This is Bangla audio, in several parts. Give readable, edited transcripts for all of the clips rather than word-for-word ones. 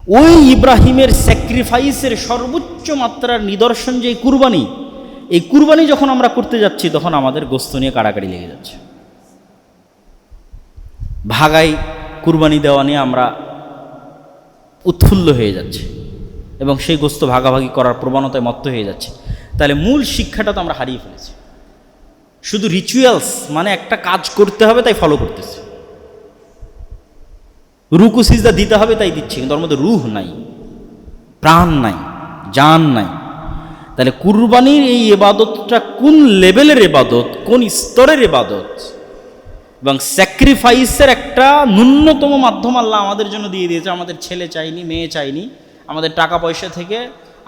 ওই ইব্রাহিমের স্যাক্রিফাইসের সর্বোচ্চ মাত্রার নিদর্শন যে কুরবানি, এই কুরবানি যখন আমরা করতে যাচ্ছি তখন আমাদের গোস্ত নিয়ে কাড়াকাড়ি লেগে যাচ্ছে। ভাগাই কুরবানি দেওয়া নিয়ে আমরা উৎফুল্ল হয়ে যাচ্ছে এবং সেই গোস্ত ভাগাভাগি করার প্রবণতায় মত্ত হয়ে যাচ্ছে। তাহলে মূল শিক্ষাটা তো আমরা হারিয়ে ফেলেছি। শুধু রিচুয়ালস মানে একটা কাজ করতে হবে তাই ফলো করতেছে, রুকু সিজদা দিতে হবে তাই দিচ্ছে, কিন্তু ওর মধ্যে রুহ নাই, প্রাণ নাই, জান নাই। তাহলে কুরবানির এই ইবাদতটা কোন লেভেলের ইবাদত, কোন স্তরের ইবাদত, এবং স্যাক্রিফাইসের একটা ন্যূনতম মাধ্যম আল্লাহ আমাদের জন্য দিয়ে দিয়েছে। আমাদের ছেলে চাইনি, মেয়ে চাইনি, আমাদের টাকা পয়সা থেকে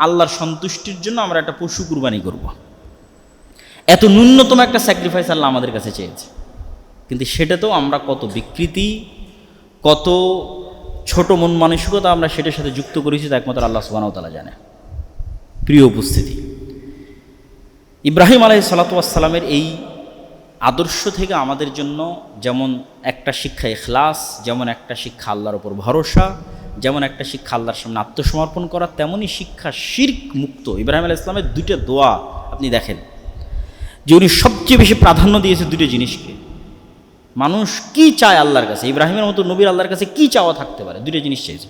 আল্লাহর সন্তুষ্টির জন্য আমরা একটা পশু কুরবানি করব। এত ন্যূনতম একটা স্যাক্রিফাইস আল্লাহ আমাদের কাছে চেয়েছে, কিন্তু সেটা তো আমরা কত বিকৃতি, কত ছোট মন মানসিকতা আমরা সেটার সাথে যুক্ত করেছি তা একমাত্র আল্লাহ সুবহানাহু ওয়া তাআলা জানে। প্রিয় উপস্থিতি, ইব্রাহিম আলাইহিস সালাতু ওয়াস সালামের এই আদর্শ থেকে আমাদের জন্য যেমন একটা শিক্ষা ইখলাস, যেমন একটা শিক্ষা আল্লাহর উপর ভরসা, যেমন একটা শিক্ষা আল্লাহর সামনে আত্মসমর্পণ করা, তেমনই শিক্ষা শিরক মুক্ত। ইব্রাহিম আলাইহিস সালামের দুইটা দোয়া আপনি দেখেন যে উনি সবচেয়ে বেশি প্রাধান্য দিয়েছে দুটো জিনিসকে। মানুষ কি চায় আল্লাহর কাছে, ইব্রাহিমের মতো নবীর আল্লাহর কাছে কি চাওয়া থাকতে পারে? দুটো জিনিস চাইছে,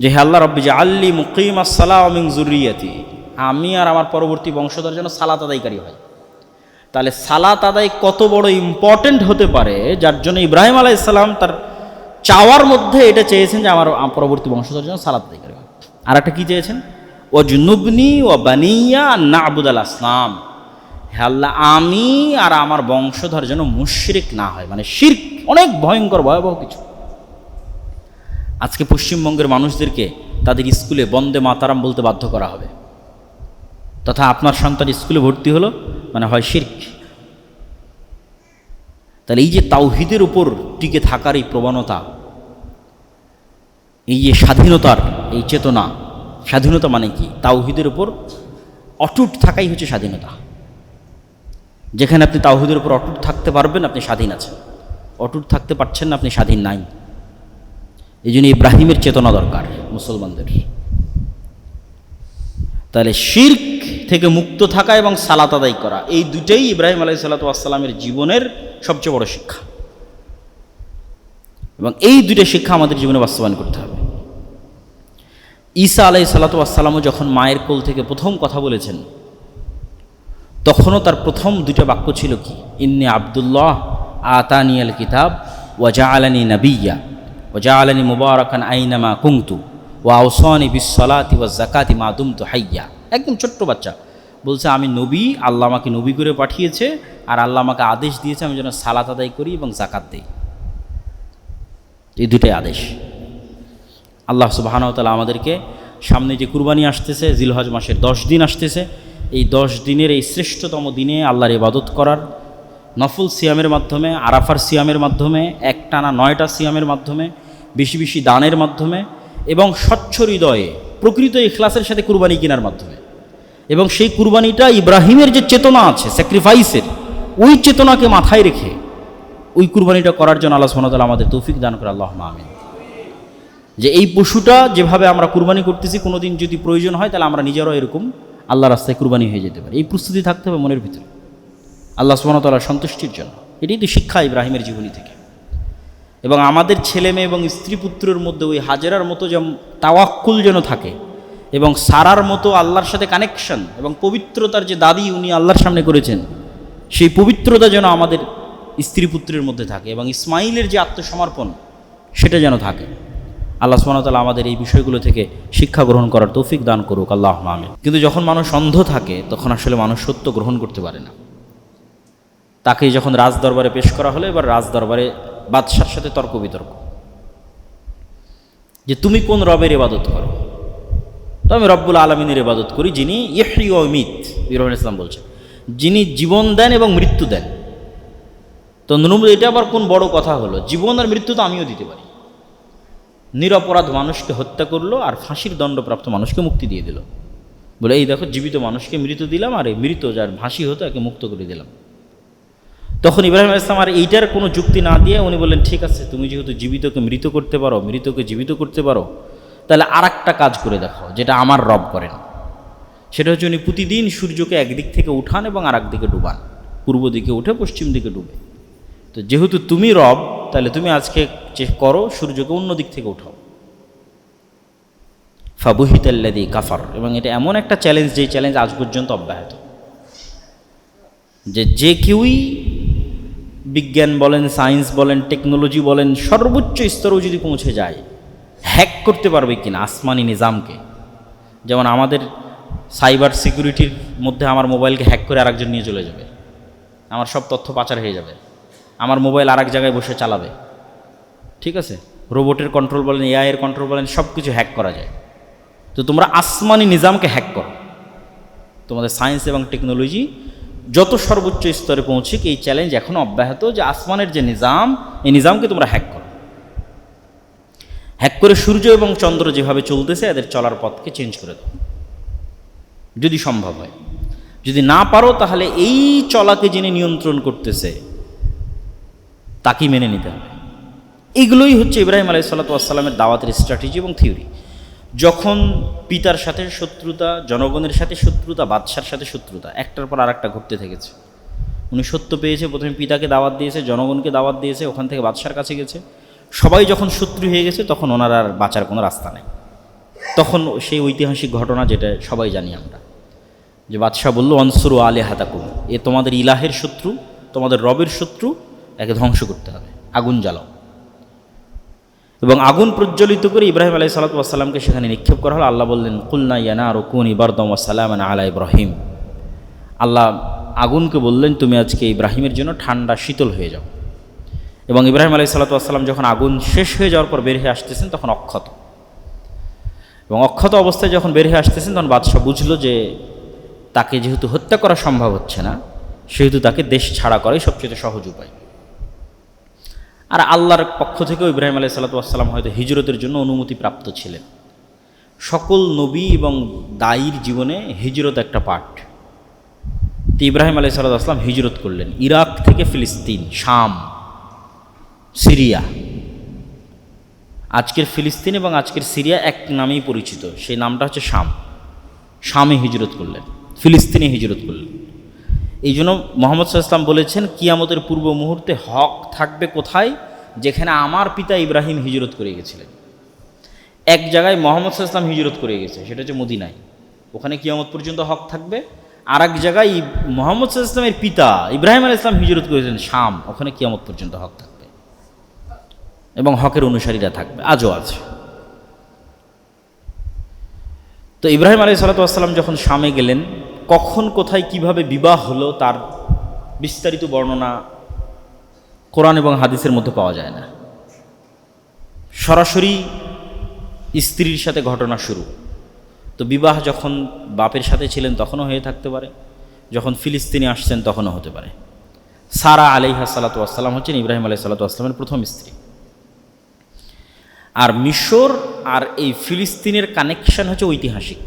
যে হে আল্লাহ রব্বি জাআলনি মুকিমাস সালাহ ওয়া মিন যুররিয়াতি, আমি আর আমার পরবর্তী বংশধর যেন সালাত আদায়কারী হয়। তাহলে সালাত আদায় কত বড় ইম্পর্টেন্ট হতে পারে, যার জন্য ইব্রাহিম আলাইহিস সালাম তার চাওয়ার মধ্যে এটা চেয়েছেন যে আমার পরবর্তী বংশধর যেন সালাত আদায়কারী হয়। আর একটা কি চেয়েছেন? ওয়াজনুবনি ওয়া বানিয়া আন না'বুদাল আসনাম, হে আল্লাহ আমি আর আমার বংশধর যেন মুশরিক না হয়। মানে শিরক অনেক ভয়ঙ্কর ভয়াবহ কিছু। আজকে পশ্চিমবঙ্গের মানুষদেরকে তাদের স্কুলে বন্দে মাতারাম বলতে বাধ্য করা হবে, তথা আপনার সন্তান স্কুলে ভর্তি হলো মানে হয় শিরক। তাহলে এই যে তাওহীদের উপর টিকে থাকার এই প্রবণতা, এই যে স্বাধীনতার এই চেতনা, স্বাধীনতা মানে কি? তাওহীদের উপর অটুট থাকাই হচ্ছে স্বাধীনতা। যেখানে আপনি তাওহীদের উপর অটুট থাকতে পারবেন আপনি স্বাধীন আছেন, অটুট থাকতে পারছেন না আপনি স্বাধীন নাই। এই জন্য ইব্রাহিমের চেতনা দরকার মুসলমানদের। তাহলে শিরক থেকে মুক্ত থাকা এবং সালাত আদায় করা, এই দুটেই ইব্রাহিম আলাইহিস সালাতু ওয়াস সালামের জীবনের সবচেয়ে বড় শিক্ষা, এবং এই দুটো শিক্ষা আমাদের জীবনে বাস্তবায়ন করতে হবে। ঈসা আলাইহিস সালাতু ওয়াস সালামও যখন মায়ের কোল থেকে প্রথম কথা বলেছেন, তখনও তার প্রথম দুটো বাক্য ছিল কি? ইন্নী আব্দুল্লাহ আতানিয়াল কিতাব ওয়া জাআলানি নাবিয়্যা ওয়া জাআলানি মুবারাকান আইনামা কুনতু ওয়া আওসানি বিস সালাতি ওয়াজ যাকাতি মা দুমতু হাইয়্যা। একদম ছোট্ট বাচ্চা বলছে আমি নবী, আল্লাহ আমাকে নবী করে পাঠিয়েছে, আর আল্লাহ আমাকে আদেশ দিয়েছে আমি যেন সালাত আদায় করি এবং যাকাত দেই। এই দুটাই আদেশ। আল্লাহ সুবহানাহু ওয়া তাআলা আমাদেরকে সামনে যে কুরবানি আসতেছে, জিলহজ মাসের 10 দিন আসতেছে, এই 10 দিনের এই শ্রেষ্ঠতম দিনে আল্লাহর ইবাদত করার, নফল সিয়ামের মাধ্যমে, আরাফার সিয়ামের মাধ্যমে, একটানা 9টা সিয়ামের মাধ্যমে, বেশি বেশি দানের মাধ্যমে, এবং স্বচ্ছ হৃদয়ে প্রকৃত ইখলাসের সাথে কুরবানি কেনার মাধ্যমে, এবং সেই কুরবানিটা ইব্রাহিমের যে চেতনা আছে স্যাক্রিফাইসের, ওই চেতনাকে মাথায় রেখে ওই কুরবানিটা করার জন্য আল্লাহ সুবহানাহু ওয়া তাআলা আমাদের তৌফিক দান করে। আল্লাহুম্মা আমিন। যে এই পশুটা যেভাবে আমরা কুরবানি করতেছি, কোনোদিন যদি প্রয়োজন হয় তাহলে আমরা নিজেরাও এরকম আল্লাহর রাস্তায় কুরবানি হয়ে যেতে পারি। এই প্রস্তুতি থাকতে হবে মনের ভিতরে আল্লাহ সুবহানাহু ওয়া তাআলার সন্তুষ্টির জন্য। এটাই তো শিক্ষা ইব্রাহিমের জীবনী থেকে। এবং আমাদের ছেলে মেয়ে এবং স্ত্রী পুত্রের মধ্যে ওই হাজেরার মতো যেমন তাওয়াক্কুল যেন থাকে, এবং সারার মতো আল্লাহর সাথে কানেকশন এবং পবিত্রতার যে দাবি উনি আল্লাহর সামনে করেছেন, সেই পবিত্রতা যেন আমাদের স্ত্রী পুত্রের মধ্যে থাকে, এবং ইসমাইলের যে আত্মসমর্পণ সেটা যেন থাকে। আল্লাহ সুবহানাহু ওয়া তাআলা আমাদের এই বিষয়গুলো থেকে শিক্ষা গ্রহণ করার তৌফিক দান করুক। আল্লাহুম্মা আমিন। কিন্তু যখন মানুষ অন্ধ থাকে তখন আসলে মানুষ সত্য গ্রহণ করতে পারে না। তাকে যখন রাজ দরবারে পেশ করা হলো, এবার রাজ দরবারে বাদশার সাথে তর্ক বিতর্ক, যে তুমি কোন রবের ইবাদত করো? তো আমি রব্বুল আলামিনের ইবাদত করি, যিনি ইহয়ি ওয়া ইউমীত। ইব্রাহিম ইসলাম বলছে যিনি জীবন দেন এবং মৃত্যু দেন। তো এটা আবার কোন বড় কথা হলো? জীবন আর মৃত্যু তো আমিও দিতে পারি। নিরপরাধ মানুষকে হত্যা করলো আর ফাঁসির দণ্ডপ্রাপ্ত মানুষকে মুক্তি দিয়ে দিল, বলে এই দেখো জীবিত মানুষকে মৃত দিলাম, আর এই মৃত যার ফাঁসি হতো একে মুক্ত করে দিলাম। তখন ইব্রাহিম আলাইহিস সালাম আর এইটার কোনো যুক্তি না দিয়ে উনি বললেন, ঠিক আছে, তুমি যেহেতু জীবিতকে মৃত করতে পারো, মৃতকে জীবিত করতে পারো, তাহলে আর একটা কাজ করে দেখাও যেটা আমার রব করেন। সেটা হচ্ছে উনি প্রতিদিন সূর্যকে একদিক থেকে উঠান এবং আর একদিকে ডুবান, পূর্ব দিকে উঠে পশ্চিম দিকে ডুবে। তো যেহেতু তুমি রব, তাহলে তুমি আজকে যে করো, সূর্যকে অন্য দিক থেকে উঠাও। ফাবুহিতাল্লাযী কাফার। এবং এটা এমন একটা চ্যালেঞ্জ, যেই চ্যালেঞ্জ আজ পর্যন্ত অব্যাহত, যে কেউই বিজ্ঞান বলেন, সায়েন্স বলেন, টেকনোলজি বলেন, সর্বোচ্চ স্তরেও যদি পৌঁছে যায়, হ্যাক করতে পারবে কিনা আসমানি নিজামকে। যেমন আমাদের সাইবার সিকিউরিটির মধ্যে আমার মোবাইলকে হ্যাক করে আরেকজন নিয়ে চলে যাবে, আমার সব তথ্য পাচার হয়ে যাবে, আমার মোবাইল আরেক জায়গায় বসে চালাবে, ঠিক আছে। রোবটের কন্ট্রোল বলেন, এআই এর কন্ট্রোল বলেন, সব কিছু হ্যাক করা যায়। তো তোমরা আসমানি নিজামকে হ্যাক করো। তোমাদের সায়েন্স এবং টেকনোলজি যত সর্বোচ্চ স্তরে পৌঁছে, এই চ্যালেঞ্জ এখনও অব্যাহত, যে আসমানের যে নিজাম, এই নিজামকে তোমরা হ্যাক করো। হ্যাক করে সূর্য এবং চন্দ্র যেভাবে চলতেছে, এদের চলার পথকে চেঞ্জ করে দাও যদি সম্ভব হয়। যদি না পারো, তাহলে এই চলাকে যিনি নিয়ন্ত্রণ করতেছে তাকেই মেনে নিতে হবে। এইগুলোই হচ্ছে ইব্রাহিম আলাইহিস সালাতু ওয়াস সালামের দাওয়াতের স্ট্র্যাটেজি এবং থিওরি। যখন পিতার সাথে শত্রুতা, জনগণের সাথে শত্রুতা, বাদশার সাথে শত্রুতা, একটার পর আর একটা ঘটতে থেকেছে। উনি সত্য পেয়েছে, প্রথমে পিতাকে দাওয়াত দিয়েছে, জনগণকে দাওয়াত দিয়েছে, ওখান থেকে বাদশার কাছে গেছে। সবাই যখন শত্রু হয়ে গেছে, তখন ওনার আর বাঁচার কোনো রাস্তা নেই। তখন সেই ঐতিহাসিক ঘটনা, যেটা সবাই জানি আমরা, যে বাদশাহ বলল, অনসুরু আলিহাতাকুম, এ তোমাদের ইলাহের শত্রু, তোমাদের রবের শত্রু, একে ধ্বংস করতে হবে, আগুন জ্বালাও। এবং আগুন প্রজ্বলিত করে ইব্রাহিম আলাইহিস সালাতু ওয়াস সালামকে সেখানে নিক্ষেপ করা হলো। আল্লাহ বললেন, কুলনা ইয়া নারু কুনি বারদাম ওয়া সালামান আলা ইব্রাহিম। আল্লাহ আগুনকে বললেন, তুমি আজকে ইব্রাহিমের জন্য ঠান্ডা শীতল হয়ে যাও। এবং ইব্রাহিম আলাইহিস সালাতু ওয়াস সালাম যখন আগুন শেষ হয়ে যাওয়ার পর বের হয়ে আসতেছেন, তখন অক্ষত। এবং অক্ষত অবস্থায় যখন বের হয়ে আসতেছেন, তখন বাদশাহ বুঝলো যে তাকে যেহেতু হত্যা করা সম্ভব হচ্ছে না, সেহেতু তাকে দেশ ছাড়া করাই সবচেয়ে সহজ উপায়। আর আল্লাহর পক্ষ থেকেও ইব্রাহিম আলাইহিস সালাতু ওয়াস সালাম হয়তো হিজরতের জন্য অনুমতি প্রাপ্ত ছিলেন। সকল নবী এবং দায়ীর জীবনে হিজরত একটা পার্ট। তো ইব্রাহিম আলাইহিস সালাতু ওয়াস সালাম হিজরত করলেন ইরাক থেকে ফিলিস্তিন, শাম, সিরিয়া। আজকের ফিলিস্তিন এবং আজকের সিরিয়া এক নামেই পরিচিত, সেই নামটা হচ্ছে শাম। শামে হিজরত করলেন, ফিলিস্তিনে হিজরত করলেন। এই জন্য মুহাম্মদ সাল্লাল্লাহু আলাইহি ওয়াসাল্লাম বলেছেন, কিয়ামতের পূর্ব মুহূর্তে হক থাকবে কোথায়? যেখানে আমার পিতা ইব্রাহিম হিজরত করে গেছিলেন। এক জায়গায় মুহাম্মদ সাল্লাল্লাহু আলাইহি ওয়াসাল্লাম হিজরত করে গেছে, সেটা হচ্ছে মদিনায়, ওখানে কিয়ামত পর্যন্ত হক থাকবে। আর এক জায়গায় মুহাম্মদ সাল্লাল্লাহু আলাইহি ওয়াসাল্লামের পিতা ইব্রাহিম আলাইহিস সালাম হিজরত করেছেন শাম, ওখানে কিয়ামত পর্যন্ত হক থাকবে এবং হকের অনুসারীরা থাকবে, আজও আছে। তো ইব্রাহিম আলাইহিস সালাতু ওয়াস সালাম যখন শামে গেলেন, কখন কোথায় কিভাবে বিবাহ হলো তার বিস্তারিত বর্ণনা কোরআন এবং হাদিসের মধ্যে পাওয়া যায় না। সরাসরি স্ত্রীর সাথে ঘটনা শুরু। তো বিবাহ যখন বাপের সাথে ছিলেন তখনও হয়ে থাকতে পারে, যখন ফিলিস্তিনে আসছেন তখনও হতে পারে। সারা আলাইহিস সালাতু ওয়াস সালাম হচ্ছেন ইব্রাহিম আলাইহিস সালাতু ওয়াস সালামের প্রথম স্ত্রী। আর মিশর আর এই ফিলিস্তিনের কানেকশন হচ্ছে ঐতিহাসিক,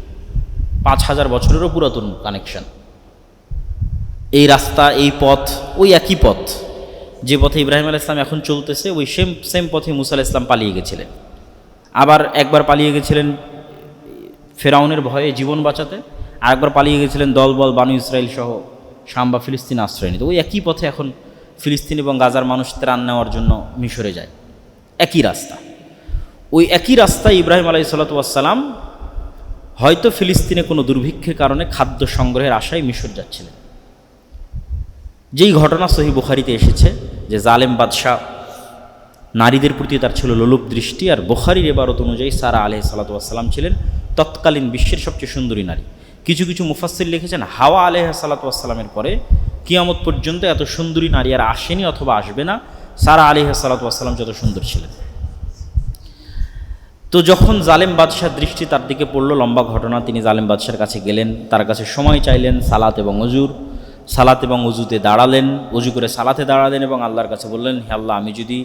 5000 বছরেরও পুরাতন কানেকশন। এই রাস্তা, এই পথ, ওই একই পথ যে পথে ইব্রাহিম আলাইহিস সালাম এখন চলতেছে, ওই সেম পথে মুসা আলাইহিস সালাম পালিয়ে গেছিলেন। আবার একবার পালিয়ে গেছিলেন ফেরাউনের ভয়ে জীবন বাঁচাতে, আর একবার পালিয়ে গেছিলেন দলবল বানু ইসরাইল সহ শাম বা ফিলিস্তিন আশ্রয় নিতে। ওই একই পথে এখন ফিলিস্তিন এবং গাজার মানুষ ত্রাণ নেওয়ার জন্য মিশরে যায়, একই রাস্তা। ওই একই রাস্তায় ইব্রাহিম আলাইহিস সালাতু ওয়াস সালাম হয়তো ফিলিস্তিনে কোনো দুর্ভিক্ষের কারণে খাদ্য সংগ্রহের আশায় মিশর যাচ্ছিলেন। যেই ঘটনা সহিহ বুখারীতে এসেছে যে জালেম বাদশাহ, নারীদের প্রতি তার ছিল লোলুপ দৃষ্টি। আর বুখারীর ইবারত অনুযায়ী সারা আলাইহিস সালাতু ওয়াস সালাম ছিলেন তৎকালীন বিশ্বের সবচেয়ে সুন্দরী নারী। কিছু কিছু মুফাসসির লিখেছেন, হাওয়া আলাইহিস সালাতু ওয়াস সালামের পরে কিয়ামত পর্যন্ত এত সুন্দরী নারী আর আসেনি অথবা আসবে না, সারা আলাইহিস সালাতু ওয়াস সালাম যত সুন্দর ছিলেন। তো যখন জালেম বাদশার দৃষ্টি তার দিকে পড়লো, লম্বা ঘটনা, তিনি জালেম বাদশার কাছে গেলেন, তার কাছে সময় চাইলেন সালাত এবং অজুতে দাঁড়ালেন, অজু করে সালাতে দাঁড়ালেন এবং আল্লাহর কাছে বললেন, হে আল্লাহ, আমি যদি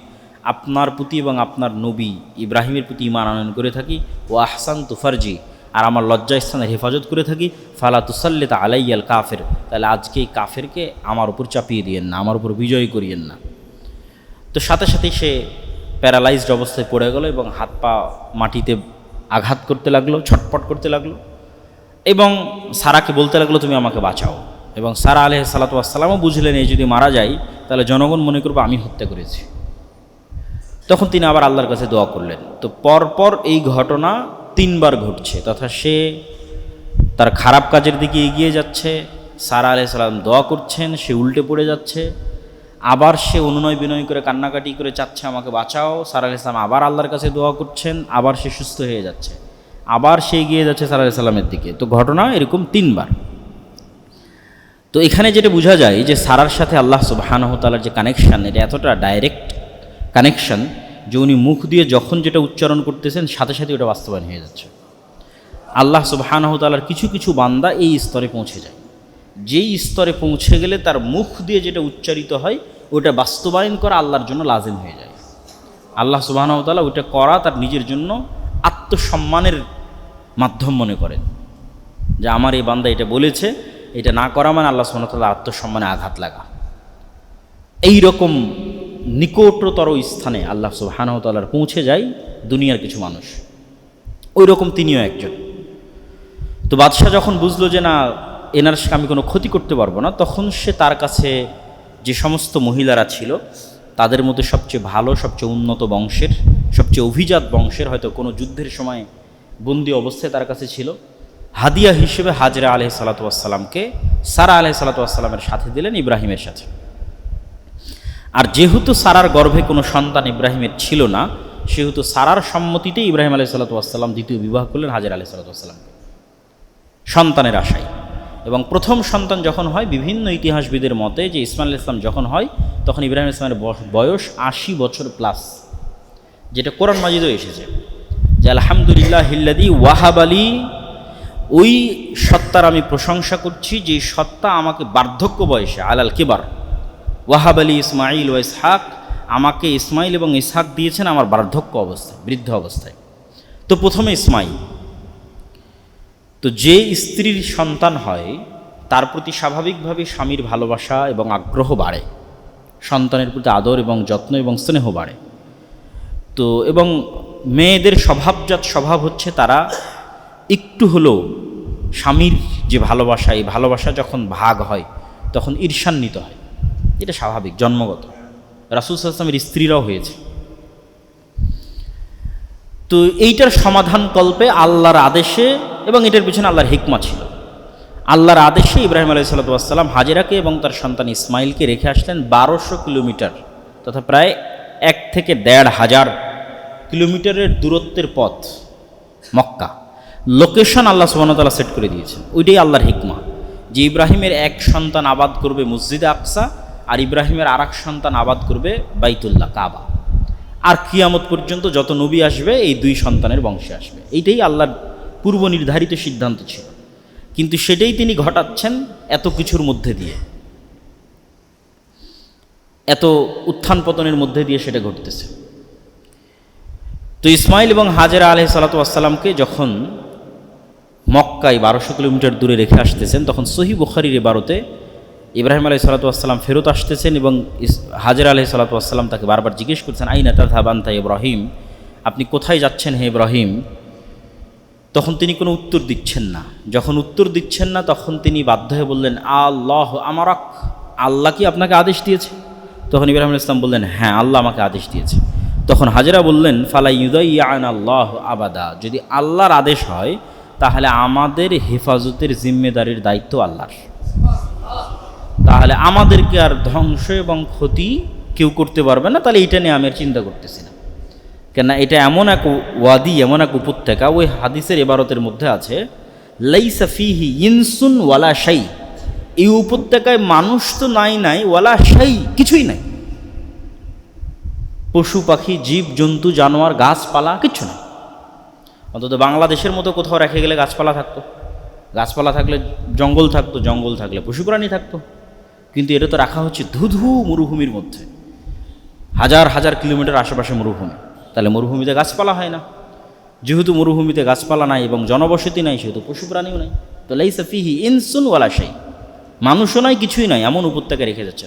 আপনার প্রতি এবং আপনার নবী ইব্রাহিমের প্রতি ঈমান আনয়ন করে থাকি, ও আহসান তুফারজি, আর আমার লজ্জাস্থানের হেফাজত করে থাকি, ফালা তুসাল্লিত আলাইয়াল কাফের, তাহলে আজকে এই কাফেরকে আমার উপর চাপিয়ে দিয়েন না, আমার উপর বিজয় করিয়েন না। তো সাথে সাথেই সে প্যারালাইজড অবস্থায় পড়ে গেল এবং হাত পা মাটিতে আঘাত করতে লাগলো, ছটপট করতে লাগলো এবং সারাকে বলতে লাগলো তুমি আমাকে বাঁচাও। এবং সারা আলাইহিস সালাতু ওয়াস সালামও বুঝলেন এই যদি মারা যায় তাহলে জনগণ মনে করবে আমি হত্যা করেছি। তখন তিনি আবার আল্লাহর কাছে দোয়া করলেন। তো পরপর এই ঘটনা 3 বার ঘটছে, তথা সে তার খারাপ কাজের দিকে এগিয়ে যাচ্ছে, সারা আলাইহিস সালাম দোয়া করছেন, সে উল্টে পড়ে যাচ্ছে, আবার সে অনুনয় বিনয় করে কান্নাকাটি করে চাচ্ছে আমাকে বাঁচাও, সারা আলাইহিস সালাম আবার আল্লাহর কাছে দোয়া করছেন, আবার সে সুস্থ হয়ে যাচ্ছে, আবার সে এগিয়ে যাচ্ছে সারা আলাইহিস সালামের দিকে। তো ঘটনা এরকম 3 বার। তো এখানে যেটা বোঝা যায় যে সারার সাথে আল্লাহ সুবহানাহু ওয়া তাআলার যে কানেকশান, এটা এতটা ডাইরেক্ট কানেকশান যে উনি মুখ দিয়ে যখন যেটা উচ্চারণ করতেছেন সাথে সাথে ওটা বাস্তবায়ন হয়ে যাচ্ছে। আল্লাহ সুবহানাহু ওয়া তাআলার কিছু কিছু বান্দা এই স্তরে পৌঁছে যায়, যেই স্তরে পৌঁছে গেলে তার মুখ দিয়ে যেটা উচ্চারিত হয় ওটা বাস্তবায়ন করা আল্লাহর জন্য লাজিম হয়ে যায়। আল্লাহ সুবহানাহু ওয়া তাআলা ওটা করা তার নিজের জন্য আত্মসম্মানের মাধ্যম মনে করেন, যে আমার এই বান্দা এটা বলেছে, এটা না করা মানে আল্লাহ সুবহানাহু ওয়া তাআলা আত্মসম্মানে আঘাত লাগা। এই রকম নিকটতর স্থানে আল্লাহ সুবহানাহু ওয়া তাআলার পৌঁছে যায় দুনিয়ার কিছু মানুষ, ওই রকম তিনিও একজন। তো বাদশাহ যখন বুঝলো যে না এনার সাথে আমি কোনো ক্ষতি করতে পারবো না, তখন সে তার কাছে যে সমস্ত মহিলারা ছিল তাদের মধ্যে সবচেয়ে ভালো, সবচেয়ে উন্নত বংশের, সবচেয়ে অভিজাত বংশের, হয়তো কোনো যুদ্ধের সময় বন্দি অবস্থায় তার কাছে ছিল, হাদিয়া হিসেবে হাজরা আলাইহিস সালাতু ওয়াস সালামকে সারা আলাইহিস সালাতু ওয়াস সালামের সাথে দিলেন, ইব্রাহিমের সাথে। আর যেহেতু সারার গর্ভে কোনো সন্তান ইব্রাহিমের ছিল না, সেহেতু সারার সম্মতিতে ইব্রাহিম আলাইহিস সালাতু ওয়াস সালাম দ্বিতীয় বিবাহ করলেন হাজরা আলাইহিস সালাতু ওয়াস সালামকে সন্তানের আশায়। এবং প্রথম সন্তান যখন হয়, বিভিন্ন ইতিহাসবিদের মতে যে ইসমাইল আলাইহিস সালাম যখন হয় তখন ইব্রাহিম আলাইহিস সালামের বয়স 80 বছর প্লাস, যেটা কোরআন মাজিদেও এসেছে যে আলহামদুলিল্লাহিল্লাযী ওয়াহাবালি, ওই সত্তার আমি প্রশংসা করছি যে সত্তা আমাকে বার্ধক্য বয়সে আলাল কিবার ওয়াহাবালি ইসমাইল ওয়া ইসহাক, আমাকে ইসমাইল এবং ইসহাক দিয়েছেন আমার বার্ধক্য অবস্থায়, বৃদ্ধ অবস্থায়। তো প্রথমে ইসমাইল, তো যে স্ত্রীর সন্তান হয় তার প্রতি স্বাভাবিকভাবে স্বামীর ভালোবাসা এবং আগ্রহ বাড়ে, সন্তানের প্রতি আদর এবং যত্ন এবং স্নেহ বাড়ে। তো এবং মেয়েদের স্বভাবজাত স্বভাব হচ্ছে তারা একটু হলেও স্বামীর যে ভালোবাসা, এই ভালোবাসা যখন ভাগ হয় তখন ঈর্ষান্বিত হয়, এটা স্বাভাবিক, জন্মগত। রাসূল সাল্লাল্লাহু আলাইহি ওয়াসাল্লামের স্ত্রীরাও হয়েছে। তো এইটার সমাধান কল্পে আল্লাহর আদেশে, এবং এটার পিছনে আল্লাহর হিকমা ছিল, আল্লাহর আদেশে ইব্রাহিম আলাইহিস সালাতু ওয়াস সালাম হাজেরাকে এবং তার সন্তান ইসমাইলকে রেখে আসলেন 1200 কিলোমিটার, তথা প্রায় 1 থেকে 1,500 কিলোমিটারের দূরত্বের পথ মক্কা। লোকেশন আল্লাহ সুবহানাহু ওয়া তাআলা সেট করে দিয়েছেন, ওইটাই আল্লাহর হিকমা, যে ইব্রাহিমের এক সন্তান আবাদ করবে মসজিদে আকসা, আর ইব্রাহিমের আর এক সন্তান আবাদ করবে বাইতুল্লাহ কাবা, আর কিয়ামত পর্যন্ত যত নবী আসবে এই 2 সন্তানের বংশে আসবে। এইটাই আল্লাহর পূর্ব নির্ধারিত সিদ্ধান্ত ছিল, কিন্তু সেটাই তিনি ঘটাচ্ছেন এত কিছুর মধ্যে দিয়ে, এত উত্থান পতনের মধ্যে দিয়ে সেটা ঘটতেছে। তো ইসমাইল এবং হাজেরা আলাইহিস সালাতু ওয়াস সালামকে যখন মক্কায় 1200 কিলোমিটার দূরে রেখে আসতেছেন, তখন সহিহ বুখারীর ইবারতে ইব্রাহিম আলাইহিস সালাতু ওয়াস সালাম ফেরত আসতেছেন এবং হাজেরা আলাইহিস সালাতু ওয়াস সালাম তাকে বারবার জিজ্ঞেস করছেন, আইনা তাযহাব আনতা ইব্রাহিম, আপনি কোথায় যাচ্ছেন হে ইব্রাহিম? তখন তিনি কোনো উত্তর দিচ্ছেন না। যখন উত্তর দিচ্ছেন না তখন তিনি বাধ্য হয়ে বললেন, আল্লাহ আমারাক, আল্লাহ কি আপনাকে আদেশ দিয়েছে? তখন ইব্রাহিম আলাইহিস সালাম বললেন, হ্যাঁ আল্লাহ আমাকে আদেশ দিয়েছে। তখন হাজেরা বললেন, ফালা ইউদাইয়ানাল্লাহু আবাদা, যদি আল্লাহর আদেশ হয় তাহলে আমাদের হেফাজতের জিম্মেদারির দায়িত্ব আল্লাহর, তাহলে আমাদেরকে আর ধ্বংস এবং ক্ষতি কেউ করতে পারবে না, তাহলে এইটা নিয়ে আমি আর চিন্তা করতেছি না। কেননা এটা এমন এক ওয়াদি, এমন এক উপত্যকা, ওই হাদিসের ইবারতের মধ্যে আছে লাইসা ফিহি ইনসুন ওয়ালা শাই, এই উপত্যকায় মানুষ তো নাই ওয়ালা শাই, কিছুই নাই, পশু পাখি জীব জন্তু জানোয়ার গাছপালা কিচ্ছু নাই। অন্তত বাংলাদেশের মতো কোথাও রেখে গেলে গাছপালা থাকতো, গাছপালা থাকলে জঙ্গল থাকতো, জঙ্গল থাকলে পশু প্রাণী থাকতো, কিন্তু এটা তো রাখা হচ্ছে ধুধু মরুভূমির মধ্যে, 1000 কিলোমিটার আশেপাশে মরুভূমি, তাহলে মরুভূমিতে গাছপালা হয় না। যেহেতু মরুভূমিতে গাছপালা নাই এবং জনবসতি নাই, সেহেতু পশু প্রাণীও নাই। তো লাইসা ফিহি ইনসুন ওয়ালা শাই, মানুষও নাই, কিছুই নাই, এমন উপত্যকা রেখে যাচ্ছে।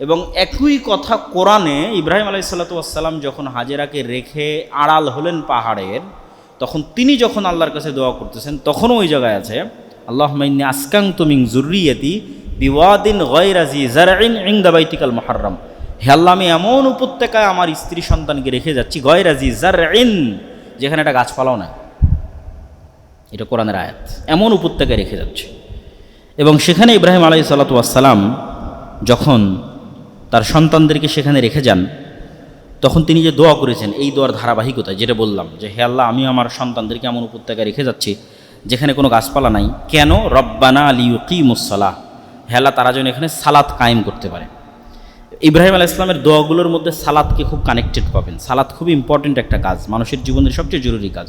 এবং একই কথা কোরআনে ইব্রাহিম আলাইহিসসালাতু ওয়াসসালাম যখন হাজেরাকে রেখে আড়াল হলেন পাহাড়ের, তখন তিনি যখন আল্লাহর কাছে দোয়া করতেছেন, তখনও ওই জায়গায় আছে আল্লাহুম্মা ইন্নী আসকানতু মিন যুররিয়াতি বিওয়াদিন গায়রা জি যারইন ইনদা বাইতিকাল মুহাররম, হে আল্লাহ, আমি এমন উপত্যকায় আমার স্ত্রী সন্তানকে রেখে যাচ্ছি, গায়রা জি যারইন, যেখানে একটা গাছপালাও নাই। এটা কোরআনের আয়াত। এমন উপত্যকায় রেখে যাচ্ছে। এবং সেখানে ইব্রাহিম আলাইহিসসালাতু ওয়াসসালাম যখন তার সন্তানদেরকে সেখানে রেখে যান, তখন তিনি যে দোয়া করেছেন, এই দোয়ার ধারাবাহিকতা যেটা বললাম যে হে আল্লাহ, আমি আমার সন্তানদেরকে এমন উপত্যকায় রেখে যাচ্ছি যেখানে কোনো গাছপালা নাই। কেন? রব্বানা লিইয়ুকিমুস-সালাহ, হে আল্লাহ, তারা যেন এখানে সালাত কায়েম করতে পারে। ইব্রাহিম আলাইহিস সালামের দোয়াগুলোর মধ্যে সালাতকে খুব কানেক্টেড পাবেন। সালাত খুবই ইম্পর্টেন্ট একটা কাজ, মানুষের জীবনের সবচেয়ে জরুরি কাজ,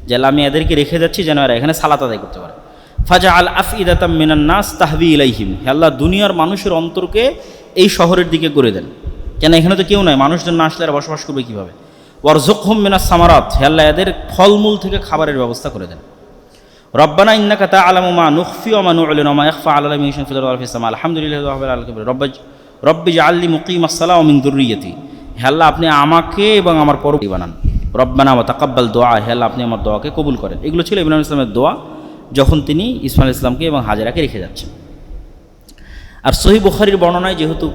যে আল্লাহ, আমি এদেরকে রেখে যাচ্ছি যেন এরা এখানে সালাত আদায় করতে পারে। ফাজআল আফইদাতাম মিনান নাস তাহবি ইলাইহিম, হে আল্লাহ, দুনিয়ার মানুষের অন্তরকে এই শহরের দিকে করে দেন, কেন এখানে তো কেউ নাই, মানুষজন না আসলে এরা বসবাস করবে কীভাবে। ওয়ারযুকহুম মিনাস সামারাত, হে আল্লাহ, এদের ফলমূল থেকে খাবারের ব্যবস্থা করে দেন। রব্বানা ইন্নাকা তা'লামু মা নুখফি ওয়া মা নু'লিনু ওয়া মা ইয়াখফা আলা আল্লাহি মিন শাইইন ফিল আরদি ওয়া ফিস সামা, আলহামদুলিল্লাহি রাব্বিল আলামিন, রব্বি জাআলনি মুকিমাস-সালাহ ওয়া মিন যুররিয়াতি, হে আল্লাহ, আপনি আমাকে এবং আমার পরবর্তী বানান। রব্বানা ওয়া তাকাব্বাল দুআ, হে আল্লাহ, আপনি আমার দোয়াকে কবুল করেন। এগুলো ছিল ইব্রাহিম আলাইহিস সালামের দোয়া যখন তিনি ইসমাঈল আলাইহিস সালামকে এবং হাজেরাকে রেখে যাচ্ছেন। আর সহিহ বুখারীর বর্ণনায় যেহেতু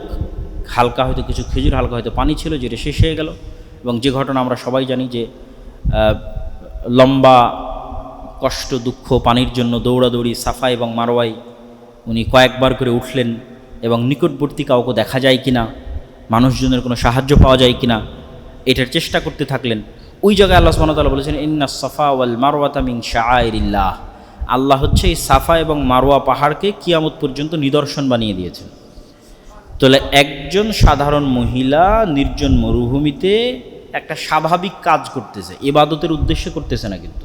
হালকা হয়তো কিছু খেজুর, হালকা হয়তো পানি ছিল, যেটা শেষ হয়ে গেল, এবং যে ঘটনা আমরা সবাই জানি যে লম্বা কষ্ট, দুঃখ, পানির জন্য দৌড়াদৌড়ি সাফা এবং মারওয়ায় উনি কয়েকবার করে উঠলেন এবং নিকটবর্তী কাউকে দেখা যায় কিনা, মানুষজনের কোনো সাহায্য পাওয়া যায় কিনা, এটার চেষ্টা করতে থাকলেন। ওই জায়গায় আল্লাহ সুবহানাহু ওয়া তাআলা বলেছেন, ইন্নাস সাফা ওয়াল মারওয়াতা মিন শাআইরিল্লাহ, আল্লাহ হচ্ছে এই সাফা এবং মারওয়া পাহাড়কে কিয়ামত পর্যন্ত নিদর্শন বানিয়ে দিয়েছেন। তাহলে একজন সাধারণ মহিলা নির্জন মরুভূমিতে একটা স্বাভাবিক কাজ করতেছে, ইবাদতের উদ্দেশ্যে করতেছে না, কিন্তু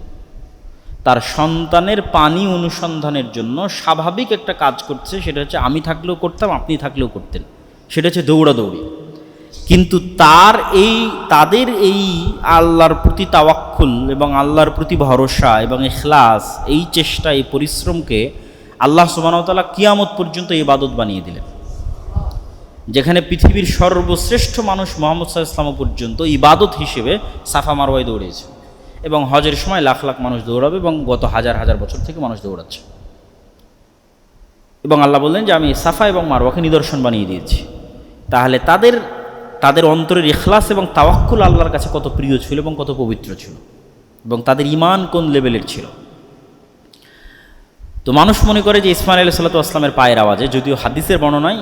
তার সন্তানের পানি অনুসন্ধানের জন্য স্বাভাবিক একটা কাজ করছে। সেটা হচ্ছে আমি থাকলেও করতাম, আপনি থাকলেও করতেন, সেটা হচ্ছে দৌড়াদৌড়ি। কিন্তু তাদের এই আল্লাহর প্রতি তাওয়াক্কুল এবং আল্লাহর প্রতি ভরসা এবং ইখলাস, এই চেষ্টা, এই পরিশ্রমকে আল্লাহ সুবহানাহু ওয়া তাআলা কিয়ামত পর্যন্ত ইবাদত বানিয়ে দিলেন। যেখানে পৃথিবীর সর্বশ্রেষ্ঠ মানুষ মুহাম্মদ সাল্লাল্লাহু আলাইহি ওয়াসাল্লাম পর্যন্ত ইবাদত হিসেবে সাফা মারওয়ায় দৌড়েছে, এবং হজের সময় লাখ লাখ মানুষ দৌড়াবে, এবং গত হাজার হাজার বছর থেকে মানুষ দৌড়াচ্ছে। এবং আল্লাহ বললেন যে আমি সাফা এবং মারওয়াকে নিদর্শন বানিয়ে দিয়েছি। তাহলে তাদের অন্তরের ইখলাস এবং তাওয়াক্কুল আল্লাহর কাছে কত প্রিয় ছিল এবং কত পবিত্র ছিল, এবং তাদের ঈমান কোন লেভেলের ছিল। তো মানুষ মনে করে যে ইসমাঈল আলাইহিস সালামের পায়ের আওয়াজে, যদিও হাদিসের বর্ণনায়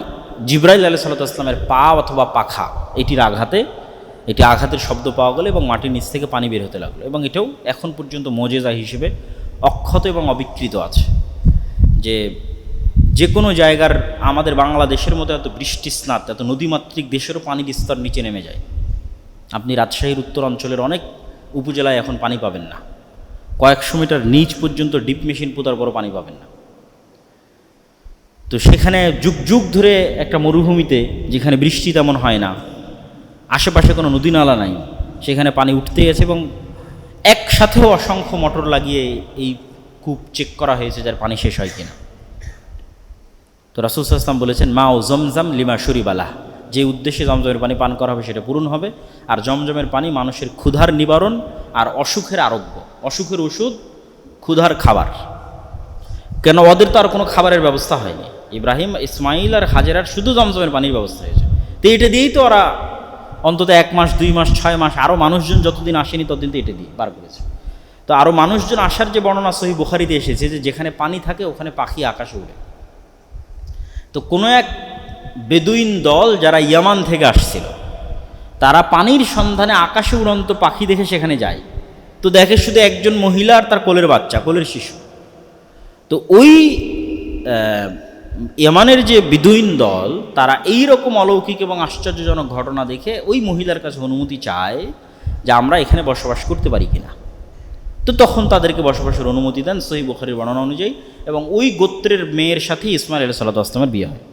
জিবরাইল আলাইহিস সালামের পা অথবা পাখা এটির আঘাতের শব্দ পাওয়া গেল এবং মাটির নিচ থেকে পানি বের হতে লাগলো। এবং এটাও এখন পর্যন্ত মুজিজা হিসেবে অক্ষত এবং অবিকৃত আছে, যে কোনো জায়গার, আমাদের বাংলাদেশের মতো এত বৃষ্টিস্নাত, এত নদীমাতৃক দেশেরও পানির স্তর নিচে নেমে যায়। আপনি রাজশাহীর উত্তর অঞ্চলের অনেক উপজেলায় এখন পানি পাবেন না, কয়েকশো মিটার নিচ পর্যন্ত ডিপ মেশিন পোতার পরও পানি পাবেন না। তো সেখানে যুগ যুগ ধরে একটা মরুভূমিতে, যেখানে বৃষ্টি তেমন হয় না, আশেপাশে কোনো নদী নালা নাই, সেখানে পানি উঠতে গেছে, এবং একসাথেও অসংখ্য মোটর লাগিয়ে এই কূপ চেক করা হয়েছে যার পানি শেষ হয় কিনা। তো রাসূল সাল্লাল্লাহু আলাইহি ওয়াসাল্লাম বলেছেন, মা ও জমজম লিমা শুরিবালাহ, যে উদ্দেশ্যে জমজমের পানি পান করা হবে সেটা পূরণ হবে। আর জমজমের পানি মানুষের ক্ষুধার নিবারণ আর অসুখের আরোগ্য, অসুখের ওষুধ, ক্ষুধার খাবার। কেন? ওদের তো আর কোনো খাবারের ব্যবস্থা হয়নি। ইব্রাহিম, ইসমাইল আর হাজেরার শুধু জমজমের পানির ব্যবস্থা হয়েছে। তো এটা দিয়েই তো ওরা অন্তত 1 মাস, 2 মাস, 6 মাস, আরও মানুষজন যতদিন আসেনি ততদিন তো এটা দিয়ে পার করেছে। তো আরও মানুষজন আসার যে বর্ণনা সহিহ বুখারীতে এসেছে, যে যেখানে পানি থাকে ওখানে পাখি আকাশে উড়ে। তো কোনো এক বেদুইন দল যারা ইয়ামান থেকে আসছিল, তারা পানির সন্ধানে আকাশে উড়ন্ত পাখি দেখে সেখানে যায়। তো দেখে শুধু একজন মহিলা আর তার কোলের বাচ্চা, কোলের শিশু। তো ওই ইয়ামানের যে বেদুইন দল, তারা এই রকম অলৌকিক এবং আশ্চর্যজনক ঘটনা দেখে ওই মহিলার কাছে অনুমতি চায় যে আমরা এখানে বসবাস করতে পারি কিনা। তো তখন তাদেরকে বসবাসের অনুমতি দেন সহিহ বুখারীর বর্ণনা অনুযায়ী, এবং ওই গোত্রের মেয়ের সাথে ইসমাঈল আলাইহিস সালামের বিয়ে হয়।